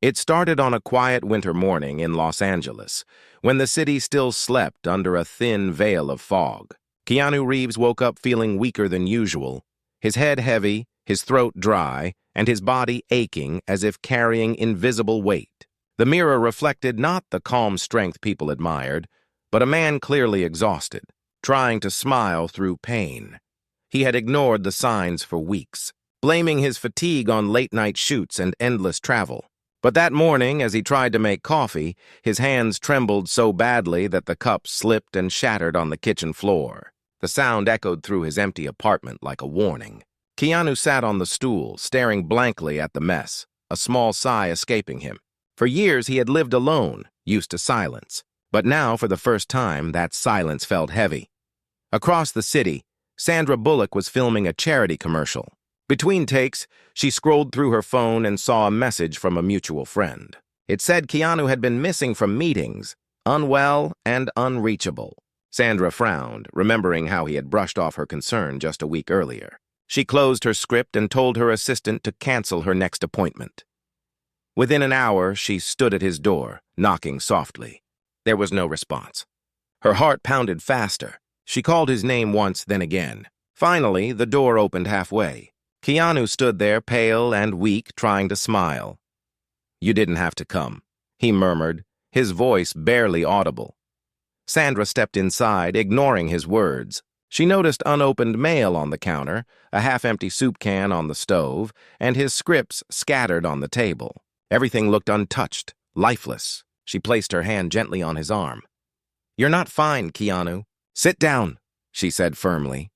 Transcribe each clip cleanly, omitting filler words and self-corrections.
It started on a quiet winter morning in Los Angeles, when the city still slept under a thin veil of fog. Keanu Reeves woke up feeling weaker than usual, his head heavy, his throat dry, and his body aching as if carrying invisible weight. The mirror reflected not the calm strength people admired, but a man clearly exhausted, trying to smile through pain. He had ignored the signs for weeks, blaming his fatigue on late-night shoots and endless travel. But that morning, as he tried to make coffee, his hands trembled so badly that the cup slipped and shattered on the kitchen floor. The sound echoed through his empty apartment like a warning. Keanu sat on the stool, staring blankly at the mess, a small sigh escaping him. For years he had lived alone, used to silence. But now, for the first time, that silence felt heavy. Across the city, Sandra Bullock was filming a charity commercial. Between takes, she scrolled through her phone and saw a message from a mutual friend. It said Keanu had been missing from meetings, unwell and unreachable. Sandra frowned, remembering how he had brushed off her concern just a week earlier. She closed her script and told her assistant to cancel her next appointment. Within an hour, she stood at his door, knocking softly. There was no response. Her heart pounded faster. She called his name once, then again. Finally, the door opened halfway. Keanu stood there, pale and weak, trying to smile. "You didn't have to come," he murmured, his voice barely audible. Sandra stepped inside, ignoring his words. She noticed unopened mail on the counter, a half-empty soup can on the stove, and his scripts scattered on the table. Everything looked untouched, lifeless. She placed her hand gently on his arm. "You're not fine, Keanu. Sit down," she said firmly.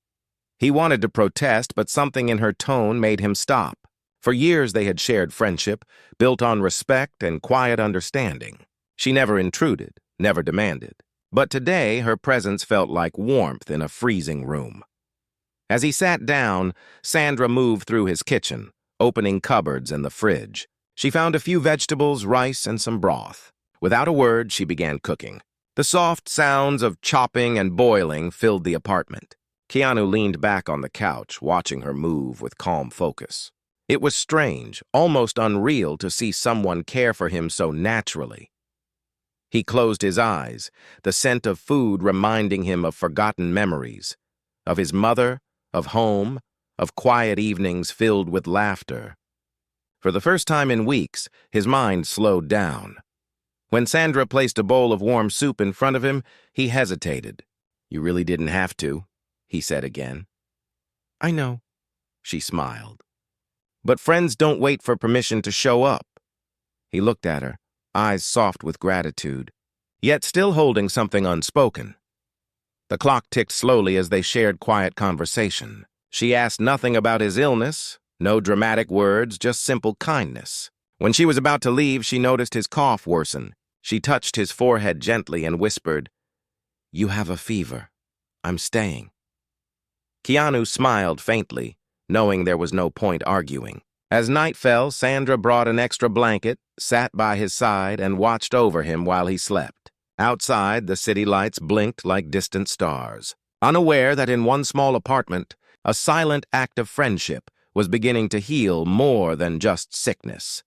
He wanted to protest, but something in her tone made him stop. For years they had shared friendship, built on respect and quiet understanding. She never intruded, never demanded. But today her presence felt like warmth in a freezing room. As he sat down, Sandra moved through his kitchen, opening cupboards and the fridge. She found a few vegetables, rice, and some broth. Without a word, she began cooking. The soft sounds of chopping and boiling filled the apartment. Keanu leaned back on the couch, watching her move with calm focus. It was strange, almost unreal, to see someone care for him so naturally. He closed his eyes, the scent of food reminding him of forgotten memories, of his mother, of home, of quiet evenings filled with laughter. For the first time in weeks, his mind slowed down. When Sandra placed a bowl of warm soup in front of him, he hesitated. "You really didn't have to," he said again. "I know," she smiled. "But friends don't wait for permission to show up." He looked at her, eyes soft with gratitude, yet still holding something unspoken. The clock ticked slowly as they shared quiet conversation. She asked nothing about his illness, no dramatic words, just simple kindness. When she was about to leave, she noticed his cough worsen. She touched his forehead gently and whispered, "You have a fever. I'm staying." Keanu smiled faintly, knowing there was no point arguing. As night fell, Sandra brought an extra blanket, sat by his side, and watched over him while he slept. Outside, the city lights blinked like distant stars. Unaware that in one small apartment, a silent act of friendship was beginning to heal more than just sickness.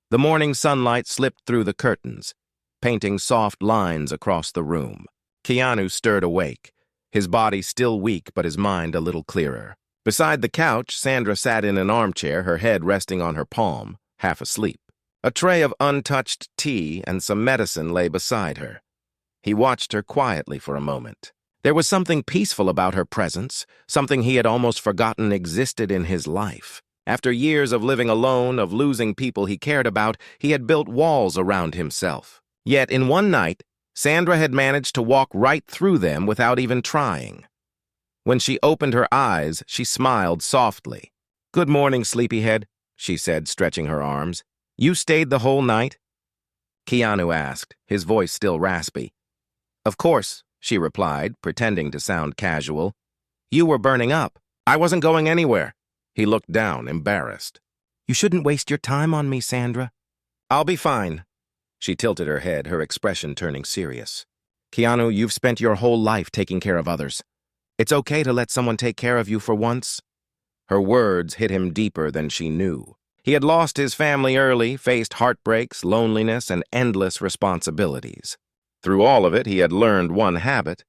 The morning sunlight slipped through the curtains, painting soft lines across the room. Keanu stirred awake, his body still weak but his mind a little clearer. Beside the couch, Sandra sat in an armchair, her head resting on her palm, half asleep. A tray of untouched tea and some medicine lay beside her. He watched her quietly for a moment. There was something peaceful about her presence, something he had almost forgotten existed in his life. After years of living alone, of losing people he cared about, he had built walls around himself. Yet in one night, Sandra had managed to walk right through them without even trying. When she opened her eyes, she smiled softly. "Good morning, sleepyhead," she said, stretching her arms. "You stayed the whole night?" Keanu asked, his voice still raspy. "Of course," she replied, pretending to sound casual. "You were burning up. I wasn't going anywhere." He looked down, embarrassed. "You shouldn't waste your time on me, Sandra." "I'll be fine." She tilted her head, her expression turning serious. "Keanu, you've spent your whole life taking care of others. It's okay to let someone take care of you for once." Her words hit him deeper than she knew. He had lost his family early, faced heartbreaks, loneliness, and endless responsibilities. Through all of it, he had learned one habit: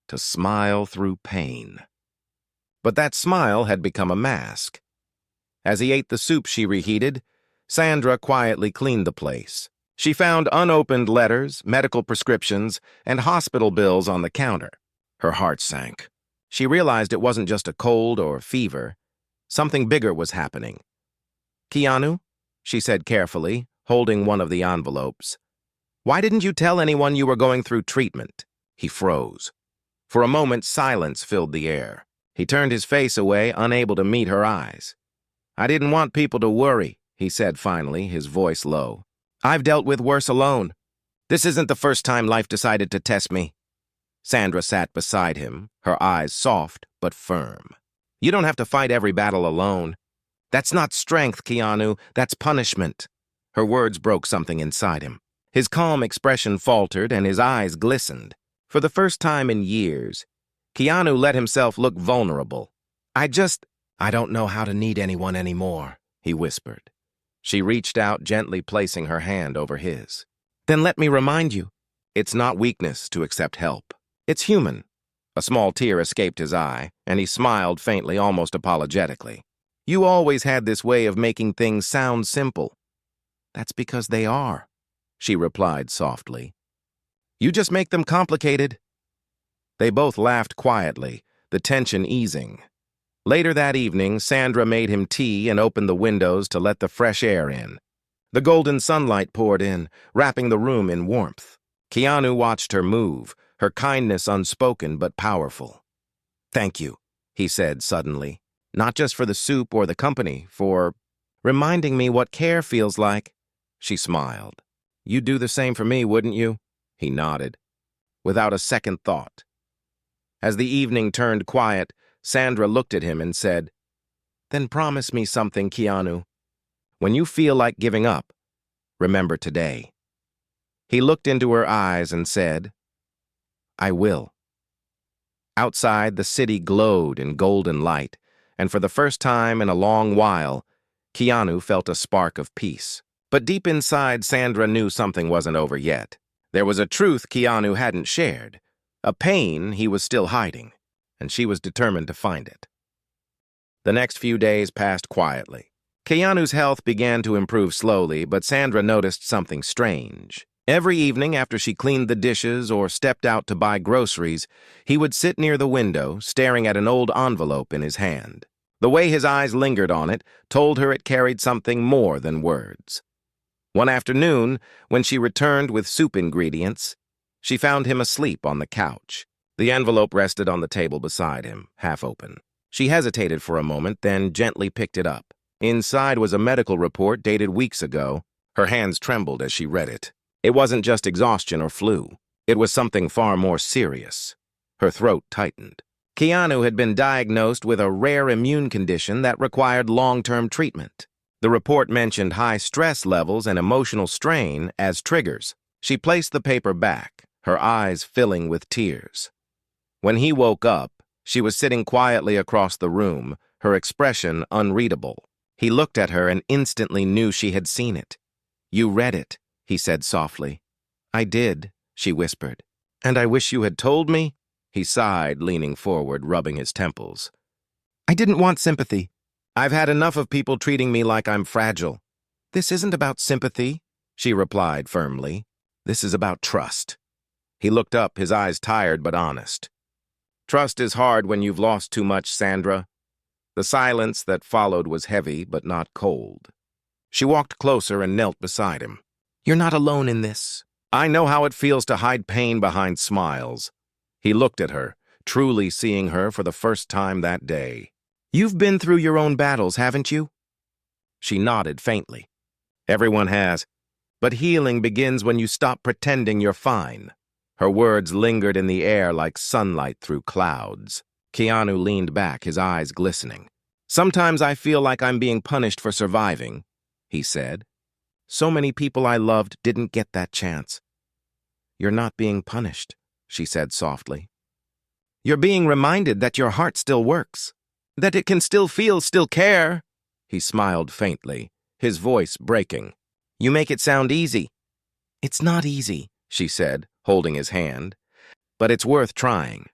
to smile through pain. But that smile had become a mask. As he ate the soup she reheated, Sandra quietly cleaned the place. She found unopened letters, medical prescriptions, and hospital bills on the counter. Her heart sank. She realized it wasn't just a cold or fever. Something bigger was happening. "Keanu," she said carefully, holding one of the envelopes, "why didn't you tell anyone you were going through treatment?" He froze. For a moment, silence filled the air. He turned his face away, unable to meet her eyes. "I didn't want people to worry," he said finally, his voice low. "I've dealt with worse alone. This isn't the first time life decided to test me." Sandra sat beside him, her eyes soft but firm. "You don't have to fight every battle alone. That's not strength, Keanu. That's punishment." Her words broke something inside him. His calm expression faltered and his eyes glistened. For the first time in years, Keanu let himself look vulnerable. I don't know how to need anyone anymore," he whispered. She reached out, gently placing her hand over his. "Then let me remind you, it's not weakness to accept help. It's human." A small tear escaped his eye, and he smiled faintly, almost apologetically. "You always had this way of making things sound simple." "That's because they are," she replied softly. "You just make them complicated." They both laughed quietly, the tension easing. Later that evening, Sandra made him tea and opened the windows to let the fresh air in. The golden sunlight poured in, wrapping the room in warmth. Keanu watched her move, her kindness unspoken but powerful. "Thank you," he said suddenly. "Not just for the soup or the company, for reminding me what care feels like." She smiled. "You'd do the same for me, wouldn't you?" He nodded, without a second thought. As the evening turned quiet, Sandra looked at him and said, "Then promise me something, Keanu. When you feel like giving up, remember today." He looked into her eyes and said, "I will." Outside, the city glowed in golden light, and for the first time in a long while, Keanu felt a spark of peace. But deep inside, Sandra knew something wasn't over yet. There was a truth Keanu hadn't shared, a pain he was still hiding, and she was determined to find it. The next few days passed quietly. Keanu's health began to improve slowly, but Sandra noticed something strange. Every evening after she cleaned the dishes or stepped out to buy groceries, he would sit near the window, staring at an old envelope in his hand. The way his eyes lingered on it told her it carried something more than words. One afternoon, when she returned with soup ingredients, she found him asleep on the couch. The envelope rested on the table beside him, half open. She hesitated for a moment, then gently picked it up. Inside was a medical report dated weeks ago. Her hands trembled as she read it. It wasn't just exhaustion or flu. It was something far more serious. Her throat tightened. Keanu had been diagnosed with a rare immune condition that required long-term treatment. The report mentioned high stress levels and emotional strain as triggers. She placed the paper back, her eyes filling with tears. When he woke up, she was sitting quietly across the room, her expression unreadable. He looked at her and instantly knew she had seen it. "You read it," he said softly. "I did," she whispered. "And I wish you had told me," he sighed, leaning forward, rubbing his temples. "I didn't want sympathy. I've had enough of people treating me like I'm fragile." "This isn't about sympathy," she replied firmly. "This is about trust." He looked up, his eyes tired but honest. "Trust is hard when you've lost too much, Sandra." The silence that followed was heavy but not cold. She walked closer and knelt beside him. "You're not alone in this. I know how it feels to hide pain behind smiles." He looked at her, truly seeing her for the first time that day. "You've been through your own battles, haven't you?" She nodded faintly. "Everyone has. But healing begins when you stop pretending you're fine." Her words lingered in the air like sunlight through clouds. Keanu leaned back, his eyes glistening. "Sometimes I feel like I'm being punished for surviving," he said. "So many people I loved didn't get that chance." "You're not being punished," she said softly. "You're being reminded that your heart still works, that it can still feel, still care." He smiled faintly, his voice breaking. "You make it sound easy." "It's not easy," she said, holding his hand. "But it's worth trying."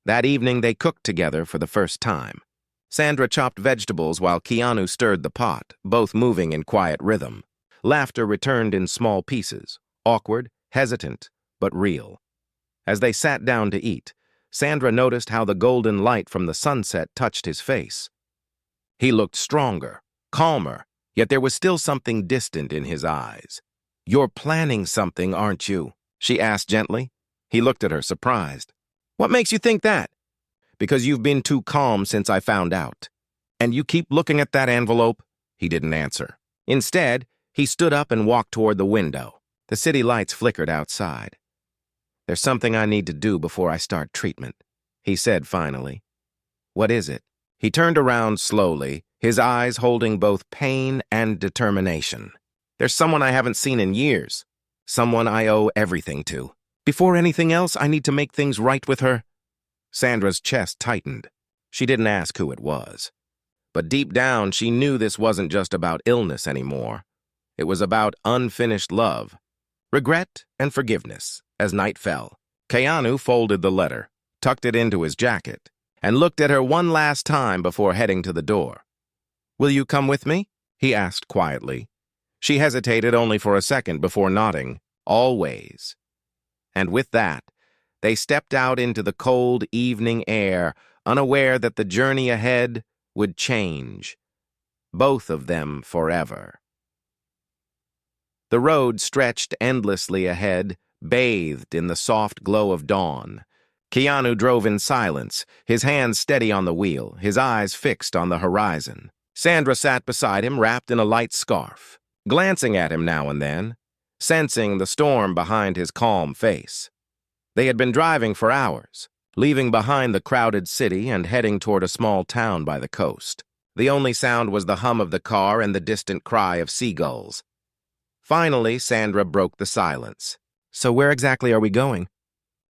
That evening they cooked together for the first time. Sandra chopped vegetables while Keanu stirred the pot, both moving in quiet rhythm. Laughter returned in small pieces, awkward, hesitant, but real. As they sat down to eat, Sandra noticed how the golden light from the sunset touched his face. He looked stronger, calmer, yet there was still something distant in his eyes. "You're planning something, aren't you?" she asked gently. He looked at her, surprised. "What makes you think that?" "Because you've been too calm since I found out. And you keep looking at that envelope?" He didn't answer. Instead, he stood up and walked toward the window. The city lights flickered outside. "There's something I need to do before I start treatment," he said finally. "What is it?" He turned around slowly, his eyes holding both pain and determination. "There's someone I haven't seen in years. Someone I owe everything to. Before anything else, I need to make things right with her." Sandra's chest tightened. She didn't ask who it was. But deep down, she knew this wasn't just about illness anymore. It was about unfinished love, regret, and forgiveness. As night fell, Keanu folded the letter, tucked it into his jacket, and looked at her one last time before heading to the door. "Will you come with me?" he asked quietly. She hesitated only for a second before nodding, "Always." And with that, they stepped out into the cold evening air, unaware that the journey ahead would change, both of them forever. The road stretched endlessly ahead, bathed in the soft glow of dawn. Keanu drove in silence, his hands steady on the wheel, his eyes fixed on the horizon. Sandra sat beside him, wrapped in a light scarf, glancing at him now and then, sensing the storm behind his calm face. They had been driving for hours, leaving behind the crowded city and heading toward a small town by the coast. The only sound was the hum of the car and the distant cry of seagulls. Finally, Sandra broke the silence. "So where exactly are we going?"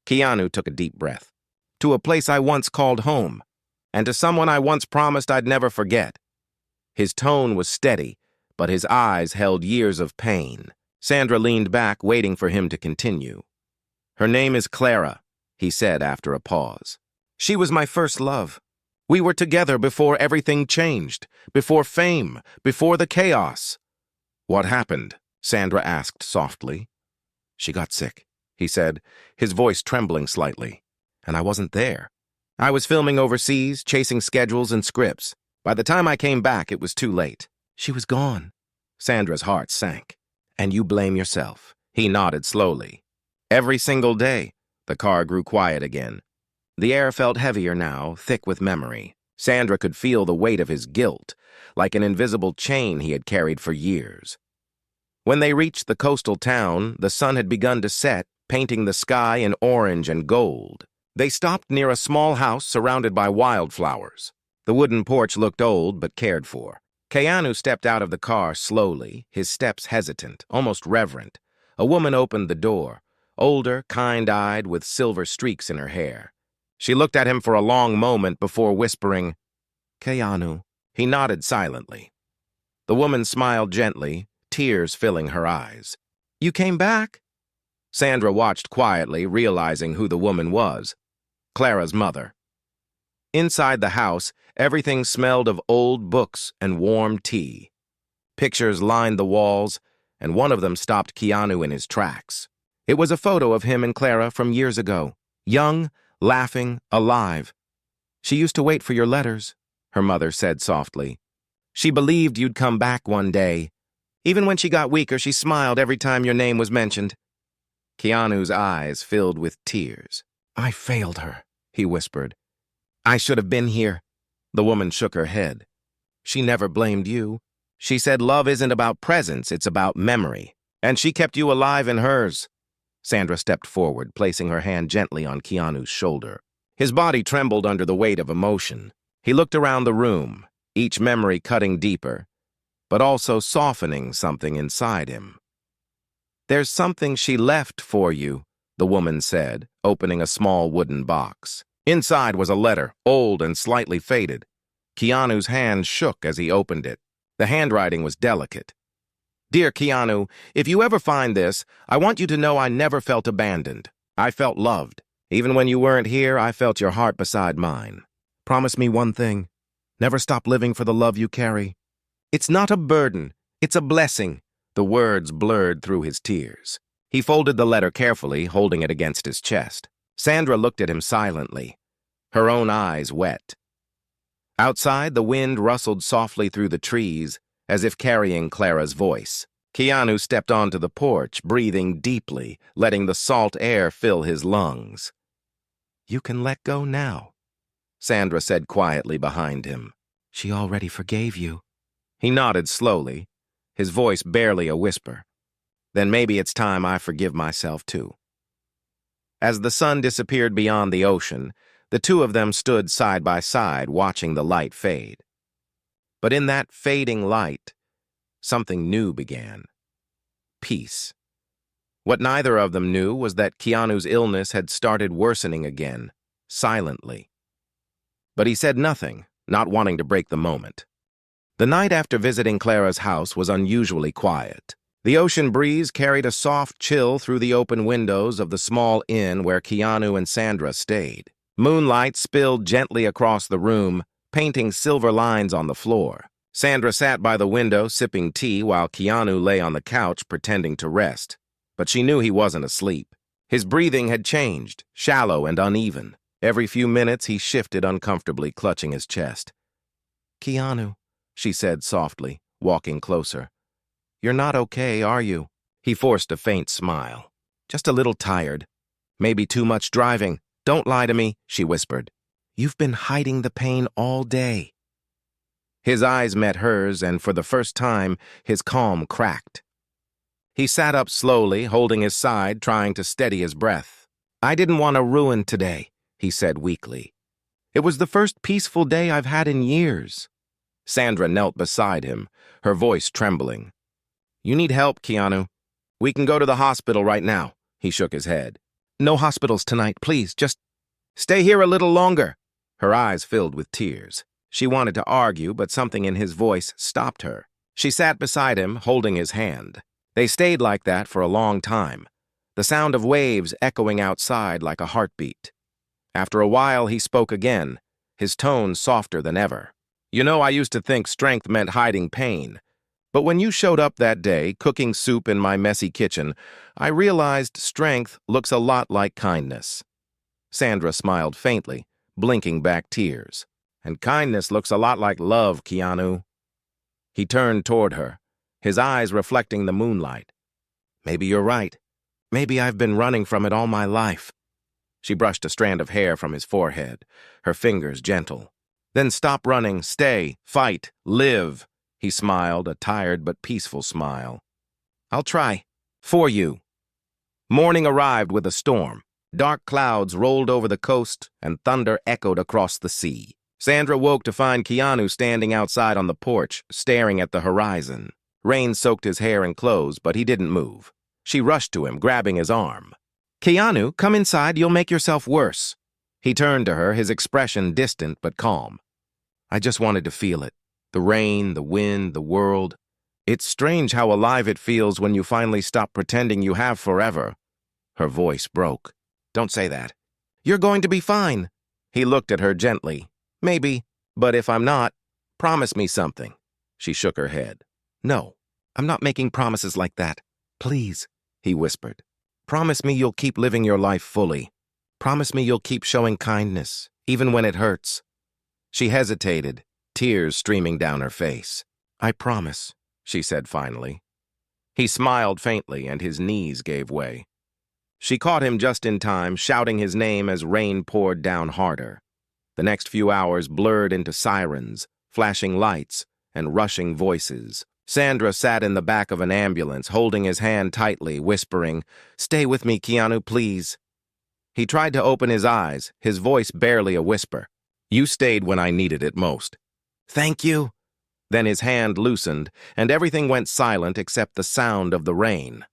Keanu took a deep breath. "To a place I once called home, and to someone I once promised I'd never forget." His tone was steady, but his eyes held years of pain. Sandra leaned back, waiting for him to continue. "Her name is Clara," he said after a pause. "She was my first love. We were together before everything changed, before fame, before the chaos." "What happened?" Sandra asked softly. "She got sick," he said, his voice trembling slightly. "And I wasn't there. I was filming overseas, chasing schedules and scripts. By the time I came back, it was too late. She was gone." Sandra's heart sank. "And you blame yourself." He nodded slowly. "Every single day." The car grew quiet again. The air felt heavier now, thick with memory. Sandra could feel the weight of his guilt, like an invisible chain he had carried for years. When they reached the coastal town, the sun had begun to set, painting the sky in orange and gold. They stopped near a small house surrounded by wildflowers. The wooden porch looked old but cared for. Keanu stepped out of the car slowly, his steps hesitant, almost reverent. A woman opened the door, older, kind-eyed, with silver streaks in her hair. She looked at him for a long moment before whispering, "Keanu." He nodded silently. The woman smiled gently, tears filling her eyes. "You came back?" Sandra watched quietly, realizing who the woman was. Clara's mother. Inside the house, everything smelled of old books and warm tea. Pictures lined the walls, and one of them stopped Keanu in his tracks. It was a photo of him and Clara from years ago, young, laughing, alive. "She used to wait for your letters," her mother said softly. "She believed you'd come back one day. Even when she got weaker, she smiled every time your name was mentioned." Keanu's eyes filled with tears. "I failed her," he whispered. "I should have been here." The woman shook her head. "She never blamed you. She said love isn't about presence, it's about memory. And she kept you alive in hers." Sandra stepped forward, placing her hand gently on Keanu's shoulder. His body trembled under the weight of emotion. He looked around the room, each memory cutting deeper, but also softening something inside him. "There's something she left for you," the woman said, opening a small wooden box. Inside was a letter, old and slightly faded. Keanu's hand shook as he opened it. The handwriting was delicate. "Dear Keanu, if you ever find this, I want you to know I never felt abandoned. I felt loved. Even when you weren't here, I felt your heart beside mine. Promise me one thing. Never stop living for the love you carry. It's not a burden. It's a blessing." The words blurred through his tears. He folded the letter carefully, holding it against his chest. Sandra looked at him silently, her own eyes wet. Outside, the wind rustled softly through the trees, as if carrying Clara's voice. Keanu stepped onto the porch, breathing deeply, letting the salt air fill his lungs. "You can let go now," Sandra said quietly behind him. "She already forgave you." He nodded slowly, his voice barely a whisper. "Then maybe it's time I forgive myself too." As the sun disappeared beyond the ocean, the two of them stood side by side, watching the light fade. But in that fading light, something new began. Peace. What neither of them knew was that Keanu's illness had started worsening again, silently. But he said nothing, not wanting to break the moment. The night after visiting Clara's house was unusually quiet. The ocean breeze carried a soft chill through the open windows of the small inn where Keanu and Sandra stayed. Moonlight spilled gently across the room, painting silver lines on the floor. Sandra sat by the window sipping tea while Keanu lay on the couch pretending to rest. But she knew he wasn't asleep. His breathing had changed, shallow and uneven. Every few minutes he shifted uncomfortably, clutching his chest. "Keanu," she said softly, walking closer. "You're not okay, are you?" He forced a faint smile. "Just a little tired. Maybe too much driving. Don't lie to me," she whispered. "You've been hiding the pain all day." His eyes met hers, and for the first time, his calm cracked. He sat up slowly, holding his side, trying to steady his breath. "I didn't want to ruin today," he said weakly. "It was the first peaceful day I've had in years." Sandra knelt beside him, her voice trembling. "You need help, Keanu. We can go to the hospital right now." He shook his head. "No hospitals tonight, please. Just stay here a little longer." Her eyes filled with tears. She wanted to argue, but something in his voice stopped her. She sat beside him, holding his hand. They stayed like that for a long time, the sound of waves echoing outside like a heartbeat. After a while, he spoke again, his tone softer than ever. "You know, I used to think strength meant hiding pain. But when you showed up that day, cooking soup in my messy kitchen, I realized strength looks a lot like kindness." Sandra smiled faintly, blinking back tears. "And kindness looks a lot like love, Keanu." He turned toward her, his eyes reflecting the moonlight. "Maybe you're right. Maybe I've been running from it all my life." She brushed a strand of hair from his forehead, her fingers gentle. "Then stop running, stay, fight, live." He smiled, a tired but peaceful smile. "I'll try. For you." Morning arrived with a storm. Dark clouds rolled over the coast and thunder echoed across the sea. Sandra woke to find Keanu standing outside on the porch, staring at the horizon. Rain soaked his hair and clothes, but he didn't move. She rushed to him, grabbing his arm. "Keanu, come inside, you'll make yourself worse." He turned to her, his expression distant but calm. "I just wanted to feel it. The rain, the wind, the world. It's strange how alive it feels when you finally stop pretending you have forever." Her voice broke. "Don't say that. You're going to be fine." He looked at her gently. "Maybe, but if I'm not, promise me something." She shook her head. "No, I'm not making promises like that. Please," he whispered. "Promise me you'll keep living your life fully. Promise me you'll keep showing kindness, even when it hurts." She hesitated, tears streaming down her face. "I promise," she said finally. He smiled faintly, and his knees gave way. She caught him just in time, shouting his name as rain poured down harder. The next few hours blurred into sirens, flashing lights, and rushing voices. Sandra sat in the back of an ambulance, holding his hand tightly, whispering, "Stay with me, Keanu, please." He tried to open his eyes, his voice barely a whisper. "You stayed when I needed it most." "Thank you." Then his hand loosened, and everything went silent except the sound of the rain.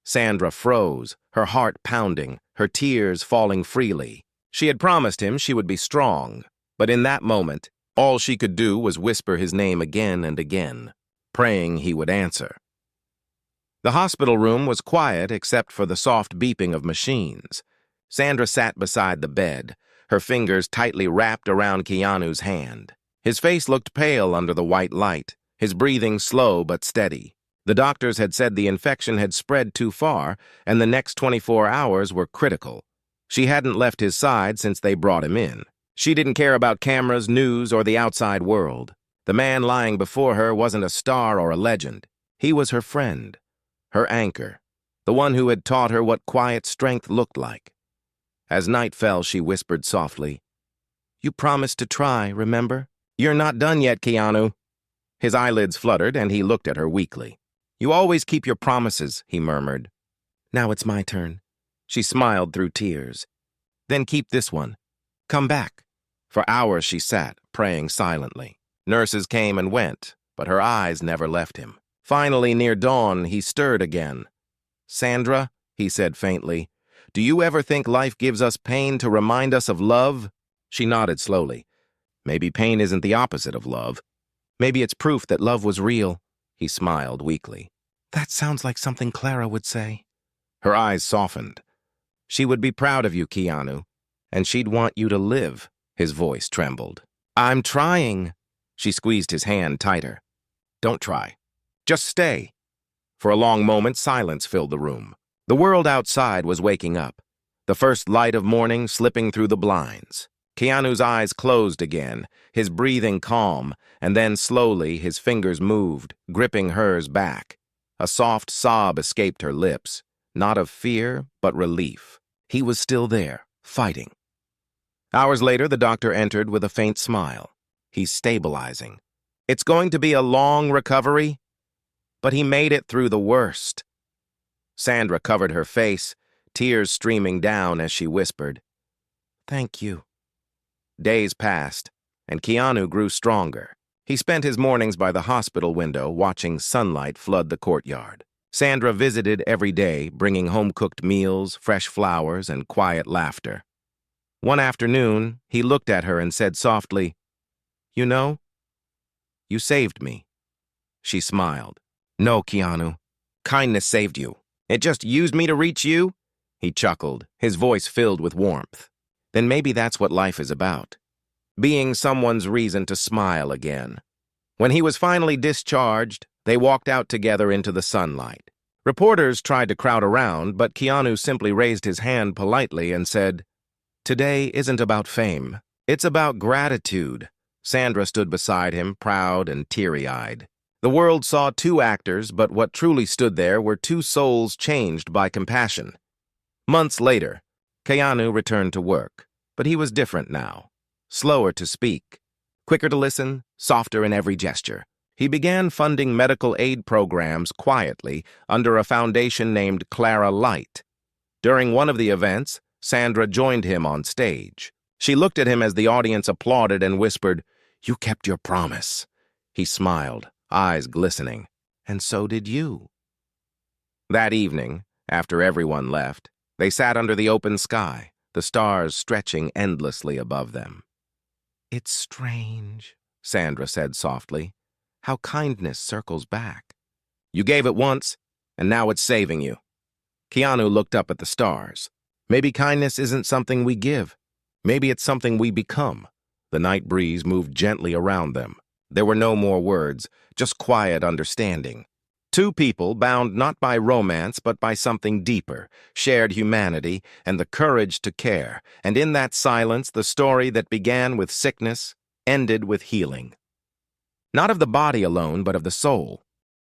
Sandra froze, her heart pounding, her tears falling freely. She had promised him she would be strong, but in that moment, All she could do was whisper his name again and again, praying he would answer. The hospital room was quiet except for the soft beeping of machines. Sandra sat beside the bed, her fingers tightly wrapped around Keanu's hand. His face looked pale under the white light, his breathing slow but steady. The doctors had said the infection had spread too far, and the next 24 hours were critical. She hadn't left his side since they brought him in. She didn't care about cameras, news, or the outside world. The man lying before her wasn't a star or a legend. He was her friend, her anchor, the one who had taught her what quiet strength looked like. As night fell, she whispered softly, "You promised to try, remember? You're not done yet, Keanu." His eyelids fluttered, and he looked at her weakly. "You always keep your promises," he murmured. "Now it's my turn." She smiled through tears. "Then keep this one. Come back." For hours she sat, praying silently. Nurses came and went, but her eyes never left him. Finally, near dawn, he stirred again. "Sandra," he said faintly, "do you ever think life gives us pain to remind us of love?" She nodded slowly. "Maybe pain isn't the opposite of love. Maybe it's proof that love was real." He smiled weakly. "That sounds like something Clara would say." Her eyes softened. "She would be proud of you, Keanu, and she'd want you to live." His voice trembled. "I'm trying." She squeezed his hand tighter. "Don't try. Just stay." For a long moment, silence filled the room. The world outside was waking up, the first light of morning slipping through the blinds. Keanu's eyes closed again, his breathing calm, and then slowly his fingers moved, gripping hers back. A soft sob escaped her lips, not of fear, but relief. He was still there, fighting. Hours later, the doctor entered with a faint smile. "He's stabilizing. It's going to be a long recovery, but he made it through the worst." Sandra covered her face, tears streaming down as she whispered, "Thank you." Days passed, and Keanu grew stronger. He spent his mornings by the hospital window watching sunlight flood the courtyard. Sandra visited every day, bringing home-cooked meals, fresh flowers, and quiet laughter. One afternoon, he looked at her and said softly, "You know, you saved me." She smiled. "No, Keanu. Kindness saved you. It just used me to reach you?" He chuckled, his voice filled with warmth. "Then maybe that's what life is about. Being someone's reason to smile again." When he was finally discharged, they walked out together into the sunlight. Reporters tried to crowd around, but Keanu simply raised his hand politely and said, "Today isn't about fame. It's about gratitude." Sandra stood beside him, proud and teary-eyed. The world saw two actors, but what truly stood there were two souls changed by compassion. Months later, Keanu returned to work, but he was different now. Slower to speak, quicker to listen, softer in every gesture. He began funding medical aid programs quietly under a foundation named Clara Light. During one of the events, Sandra joined him on stage. She looked at him as the audience applauded and whispered, "You kept your promise." He smiled, eyes glistening. "And so did you." That evening, after everyone left, they sat under the open sky, the stars stretching endlessly above them. "It's strange," Sandra said softly, "how kindness circles back. You gave it once, and now it's saving you." Keanu looked up at the stars. Maybe kindness isn't something we give. Maybe it's something we become. The night breeze moved gently around them. There were no more words, just quiet understanding. Two people bound not by romance but by something deeper, shared humanity and the courage to care, and in that silence the story that began with sickness ended with healing. Not of the body alone, but of the soul.